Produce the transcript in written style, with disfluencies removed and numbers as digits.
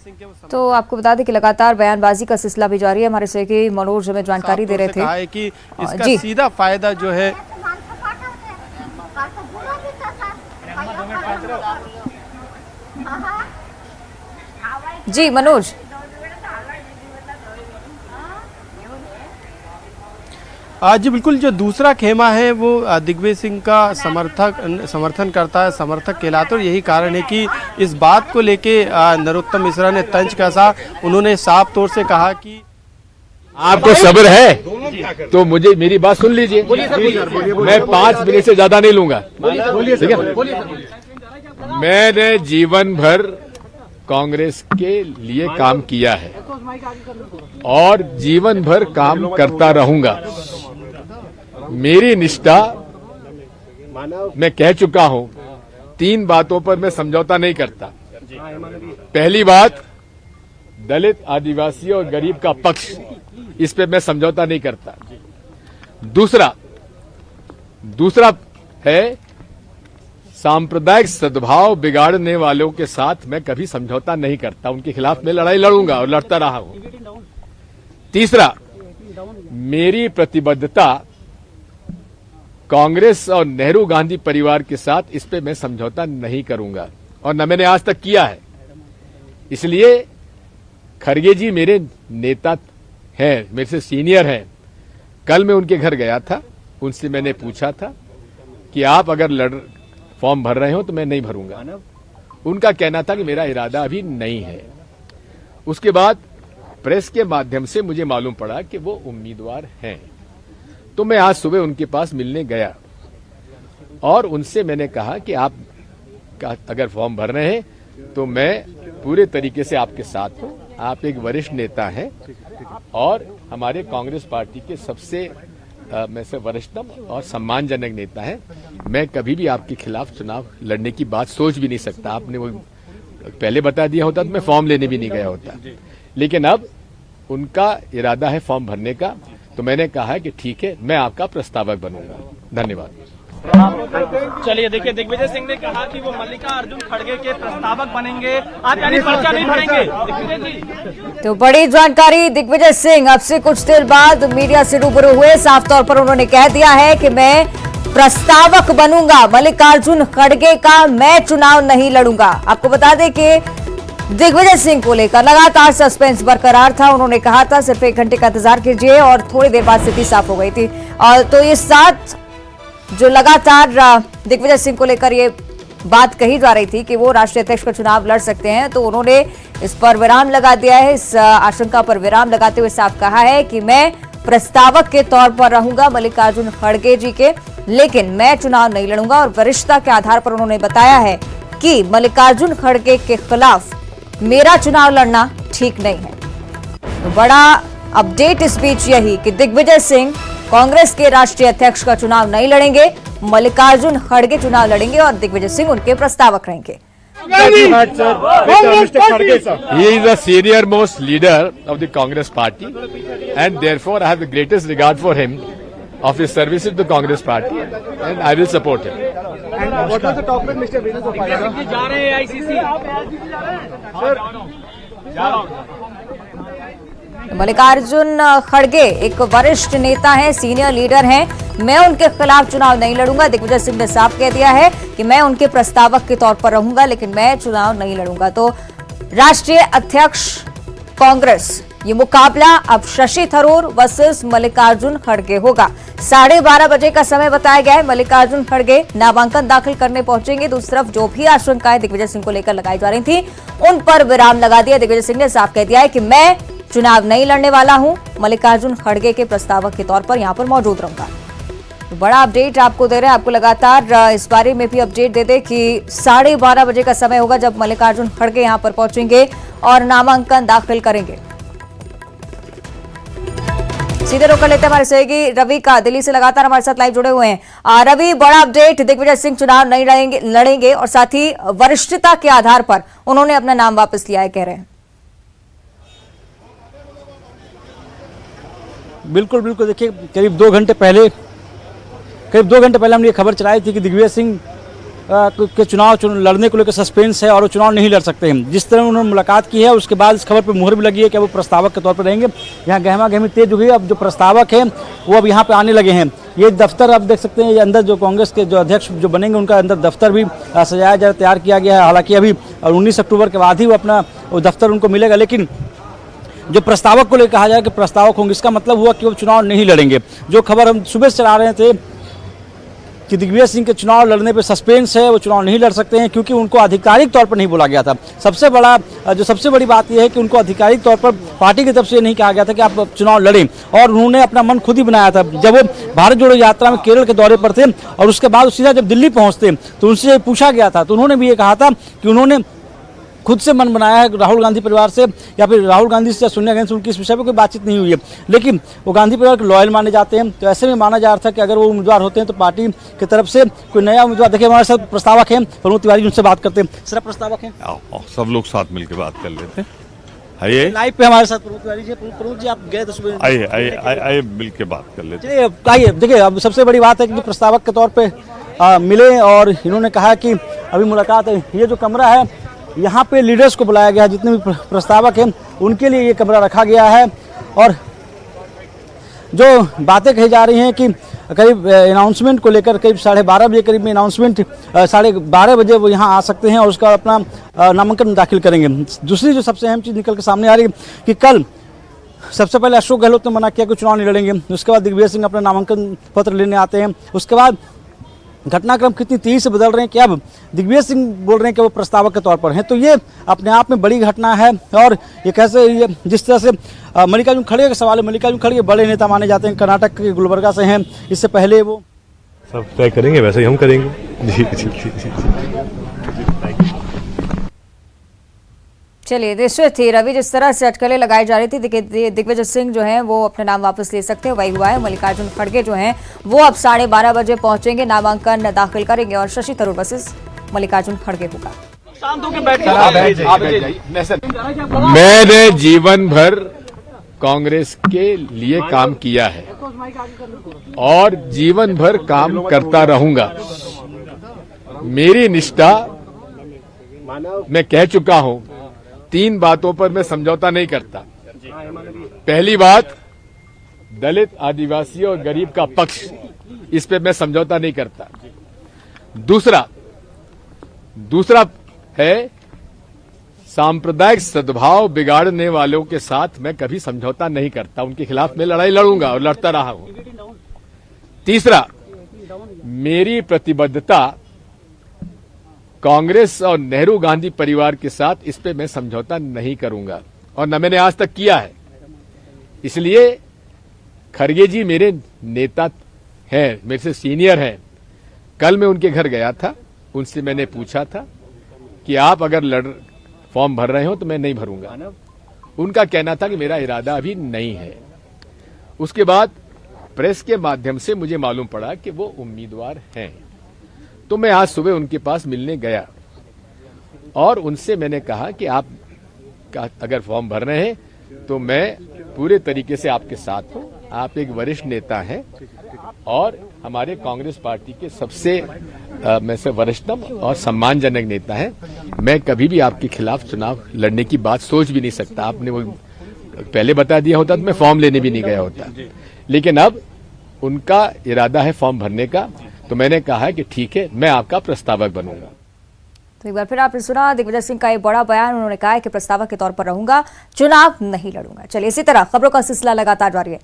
सिंह के तो आपको बता दें कि लगातार बयानबाजी का सिलसिला भी जारी है। हमारे सहयोगी मनोज हमें जानकारी दे रहे थे। कहा है कि इसका सीधा फायदा जो है जी मनोज। जी बिल्कुल, जो दूसरा खेमा है वो दिग्विजय सिंह का समर्थन करता है, समर्थक कहलाता है। और यही कारण है कि इस बात को लेके नरोत्तम मिश्रा ने तंज कसा। उन्होंने साफ तौर से कहा कि आपको सब्र है तो मुझे मेरी बात सुन लीजिए। मैं 5 मिनट से ज्यादा नहीं लूंगा, ठीक है। मैंने जीवन भर कांग्रेस के लिए काम किया है और जीवन भर काम करता रहूंगा। मेरी निष्ठा, मैं कह चुका हूं, 3 बातों पर मैं समझौता नहीं करता। पहली बात, दलित, आदिवासी और गरीब का पक्ष, इस पे मैं समझौता नहीं करता। दूसरा है सांप्रदायिक सद्भाव बिगाड़ने वालों के साथ मैं कभी समझौता नहीं करता। उनके खिलाफ मैं लड़ाई लड़ूंगा और लड़ता रहा हूं। तीसरा, मेरी प्रतिबद्धता कांग्रेस और नेहरू गांधी परिवार के साथ, इस पे मैं समझौता नहीं करूंगा और न मैंने आज तक किया है। इसलिए खड़गे जी मेरे नेता हैं, मेरे से सीनियर हैं। कल मैं उनके घर गया था, उनसे मैंने पूछा था कि आप अगर फॉर्म भर रहे हो तो मैं नहीं भरूंगा। उनका कहना था कि मेरा इरादा अभी नहीं है। उसके बाद प्रेस के माध्यम से मुझे मालूम पड़ा कि वो उम्मीदवार हैं। तो मैं आज सुबह उनके पास मिलने गया और उनसे मैंने कहा कि आप अगर फॉर्म भर रहे हैं तो मैं पूरे तरीके से आपके साथ हूं। आप एक वरिष्ठ नेता हैं और हमारे कांग्रेस पार्टी के सबसे में से वरिष्ठतम और सम्मानजनक नेता है। मैं कभी भी आपके खिलाफ चुनाव लड़ने की बात सोच भी नहीं सकता। आपने वो पहले बता दिया होता तो मैं फॉर्म लेने भी नहीं गया होता। लेकिन अब उनका इरादा है फॉर्म भरने का, तो मैंने कहा है कि ठीक है, मैं आपका प्रस्तावक बनूंगा। धन्यवाद। चलिए देखिए, दिग्विजय सिंह ने कहा कि वो मल्लिकार्जुन खड़गे के प्रस्तावक बनेंगे। आप यानी पर्चा नहीं भरेंगे दिग्विजय जी? तो बड़ी जानकारी, दिग्विजय सिंह अब से कुछ देर बाद मीडिया से रूबरू हुए। साफ तौर पर उन्होंने कह दिया है कि मैं प्रस्तावक बनूंगा, मल्लिकार्जुन खड़गे का मैं चुनाव नहीं लड़ूंगा। आपको बता दें कि दिग्विजय सिंह को लेकर लगातार सस्पेंस बरकरार था। उन्होंने कहा था सिर्फ 1 घंटे का इंतजार कीजिए और थोड़ी देर बाद स्थिति साफ हो गई थी। और तो ये साथ जो लगातार दिग्विजय सिंह को लेकर ये बात कही जा रही थी कि वो राष्ट्रीय अध्यक्ष का चुनाव लड़ सकते हैं, तो उन्होंने इस पर विराम लगा दिया है। इस आशंका पर विराम लगाते हुए साफ कहा है कि मैं प्रस्तावक के तौर पर रहूंगा मल्लिकार्जुन खड़गे जी के, लेकिन मैं चुनाव नहीं लड़ूंगा। और वरिष्ठता के आधार पर उन्होंने बताया है कि मल्लिकार्जुन खड़गे के खिलाफ मेरा चुनाव लड़ना ठीक नहीं है। तो बड़ा अपडेट इस बीच यही कि दिग्विजय सिंह कांग्रेस के राष्ट्रीय अध्यक्ष का चुनाव नहीं लड़ेंगे, मल्लिकार्जुन खड़गे चुनाव लड़ेंगे और दिग्विजय सिंह उनके प्रस्तावक रहेंगे। He is the senior most leader of the Congress party and therefore I have the greatest regard for him, of his services to the Congress party, and I will support him. And what was the talk with Mr. Venus Gopal? जा रहे हैं AICC? Mallikarjun खड़गे एक वरिष्ठ नेता हैं, senior leader हैं। मैं उनके खिलाफ चुनाव नहीं लड़ूंगा। दिग्विजय सिंह ने साफ कह दिया है कि मैं उनके प्रस्तावक के तौर पर रहूंगा, लेकिन मैं चुनाव नहीं लड़ूंगा। तो राष्ट्रीय अध्यक्ष कांग्रेस, ये मुकाबला अब शशि थरूर वर्सेस मल्लिकार्जुन खड़गे होगा। 12:30 बजे का समय बताया गया है। मल्लिकार्जुन खड़गे नामांकन दाखिल करने पहुंचेंगे। दूसरी तरफ जो भी आशंकाएं दिग्विजय सिंह को लेकर लगाई जा रही थी, उन पर विराम लगा दिया। दिग्विजय सिंह ने साफ कह दिया है कि मैं चुनाव नहीं लड़ने वाला हूं, मल्लिकार्जुन खड़गे के प्रस्तावक के तौर पर यहां पर मौजूद रहूंगा। तो बड़ा अपडेट आपको दे रहे हैं। आपको लगातार इस बारे में भी अपडेट दे दे कि 12:30 बजे का समय होगा जब मल्लिकार्जुन खड़गे यहां पर पहुंचेंगे और नामांकन दाखिल करेंगे। सीधे रुक कर लेते हैं हमारे सहयोगी रवि का, दिल्ली से लगातार हमारे साथ लाइव जुड़े हुए हैं। रवि, बड़ा अपडेट, दिग्विजय सिंह चुनाव नहीं लड़ेंगे और साथ ही वरिष्ठता के आधार पर उन्होंने अपना नाम वापस लिया है, कह रहे हैं। बिल्कुल बिल्कुल, देखिए करीब 2 घंटे पहले हमने ये खबर चलाई थी कि दिग्विजय सिंह के चुनाव लड़ने को लेकर सस्पेंस है और वो चुनाव नहीं लड़ सकते हैं। जिस तरह उन्होंने मुलाकात की है उसके बाद इस खबर पर मुहर भी लगी है कि वो प्रस्तावक के तौर पर रहेंगे। यहाँ गहमा गहमी तेज हो गई। अब जो प्रस्तावक हैं वो अब यहाँ पे आने लगे हैं। ये दफ्तर आप देख सकते हैं, ये अंदर जो कांग्रेस के जो अध्यक्ष जो बनेंगे उनका अंदर दफ्तर भी सजाया जा तैयार किया गया है। हालांकि अभी 19 अक्टूबर के बाद ही वो अपना वो दफ्तर उनको मिलेगा, लेकिन जो प्रस्तावक को लेकर कहा जाए कि प्रस्तावक होंगे, इसका मतलब हुआ कि वो चुनाव नहीं लड़ेंगे। जो खबर हम सुबह से चला रहे थे कि दिग्विजय सिंह के चुनाव लड़ने पे सस्पेंस है, वो चुनाव नहीं लड़ सकते हैं क्योंकि उनको आधिकारिक तौर पर नहीं बोला गया था। सबसे बड़ी बात यह है कि उनको आधिकारिक तौर पर पार्टी की तरफ से नहीं कहा गया था कि आप चुनाव लड़ें, और उन्होंने अपना मन खुद ही बनाया था। जब वो भारत जोड़ो यात्रा में केरल के दौरे पर थे और उसके बाद सीधा जब दिल्ली पहुंचते तो उनसे पूछा गया था, तो उन्होंने भी ये कहा था कि उन्होंने खुद से मन बनाया है राहुल गांधी परिवार से या फिर राहुल गांधी से सोनिया गांधी से उनकी इस विषय पर कोई बातचीत नहीं हुई है। लेकिन वो गांधी परिवार के लॉयल माने जाते हैं, तो ऐसे में माना जा रहा था कि अगर वो उम्मीदवार होते हैं तो पार्टी की तरफ से कोई नया उम्मीदवार। देखिए हमारे साथ प्रस्तावक हैं प्रमोद तिवारी, उनसे बात करते हैं। सर प्रस्तावक हैं, सब लोग साथ मिलकर बात कर लेते हैं। आइए लाइव पे हमारे साथ प्रमोद तिवारी जी। प्रमोद जी आप गए तो सुबह, आइए मिलकर बात कर लेते हैं। चलिए आइए। देखिए अब सबसे बड़ी बात है कि प्रस्तावक के तौर पर मिले और इन्होंने कहा कि अभी मुलाकात है। ये जो कमरा है यहाँ पे लीडर्स को बुलाया गया है, जितने भी प्रस्तावक हैं उनके लिए ये कमरा रखा गया है। और जो बातें कही जा रही हैं कि करीब अनाउंसमेंट को लेकर करीब 12:30 बजे करीब में अनाउंसमेंट 12:30 बजे वो यहाँ आ सकते हैं और उसका अपना नामांकन दाखिल करेंगे। दूसरी जो सबसे अहम चीज़ निकल के सामने आ रही है कि कल सबसे पहले अशोक गहलोत ने मना किया कि चुनाव नहीं लड़ेंगे, उसके बाद दिग्विजय सिंह अपना नामांकन पत्र लेने आते हैं। उसके बाद घटनाक्रम कितनी तेजी से बदल रहे हैं कि अब दिग्विजय सिंह बोल रहे हैं कि वो प्रस्तावक के तौर पर हैं, तो ये अपने आप में बड़ी घटना है। और ये कैसे ये जिस तरह से मल्लिकार्जुन खड़गे का सवाल है, मल्लिकार्जुन खड़गे बड़े नेता माने जाते हैं, कर्नाटक के गुलबर्गा से हैं, इससे पहले वो सब तय करेंगे, वैसे ही हम करेंगे। जी। चलिए निश्चित थी रवि, जिस तरह से अटकलें लगाई जा रही थी, दिग्विजय सिंह जो हैं वो अपने नाम वापस ले सकते हैं, वही हुआ है। मल्लिकार्जुन खड़गे जो हैं वो अब 12:30 बजे पहुंचेंगे, नामांकन दाखिल करेंगे और शशि थरूर वर्सेस मल्लिकार्जुन खड़गे होगा। शांत होकर बैठिए। मैंने जीवन भर कांग्रेस के लिए काम किया है और जीवन भर काम करता रहूंगा। मेरी निष्ठा, मैं कह चुका हूं, 3 बातों पर मैं समझौता नहीं करता। पहली बात, दलित, आदिवासी और गरीब का पक्ष, इस पे मैं समझौता नहीं करता। दूसरा है सांप्रदायिक सद्भाव बिगाड़ने वालों के साथ मैं कभी समझौता नहीं करता, उनके खिलाफ मैं लड़ाई लड़ूंगा और लड़ता रहा हूं। तीसरा, मेरी प्रतिबद्धता कांग्रेस और नेहरू गांधी परिवार के साथ, इस पे मैं समझौता नहीं करूंगा और न मैंने आज तक किया है। इसलिए खड़गे जी मेरे नेता हैं, मेरे से सीनियर हैं। कल मैं उनके घर गया था, उनसे मैंने पूछा था कि आप अगर फॉर्म भर रहे हो तो मैं नहीं भरूंगा। उनका कहना था कि मेरा इरादा अभी नहीं है। उसके बाद प्रेस के माध्यम से मुझे मालूम पड़ा कि वो उम्मीदवार हैं, तो मैं आज सुबह उनके पास मिलने गया और उनसे मैंने कहा कि आप अगर फॉर्म भर रहे हैं तो मैं पूरे तरीके से आपके साथ हूं। आप एक वरिष्ठ नेता हैं और हमारे कांग्रेस पार्टी के सबसे में से वरिष्ठतम और सम्मानजनक नेता हैं। मैं कभी भी आपके खिलाफ चुनाव लड़ने की बात सोच भी नहीं सकता। आपने वो पहले बता दिया होता तो मैं फॉर्म लेने भी नहीं गया होता, लेकिन अब उनका इरादा है फॉर्म भरने का, तो मैंने कहा कि ठीक है, मैं आपका प्रस्तावक बनूंगा। तो एक बार फिर आपने सुना दिग्विजय सिंह का ये बड़ा बयान। उन्होंने कहा है कि प्रस्तावक के तौर पर रहूंगा, चुनाव नहीं लड़ूंगा। चलिए इसी तरह खबरों का सिलसिला लगातार जारी है।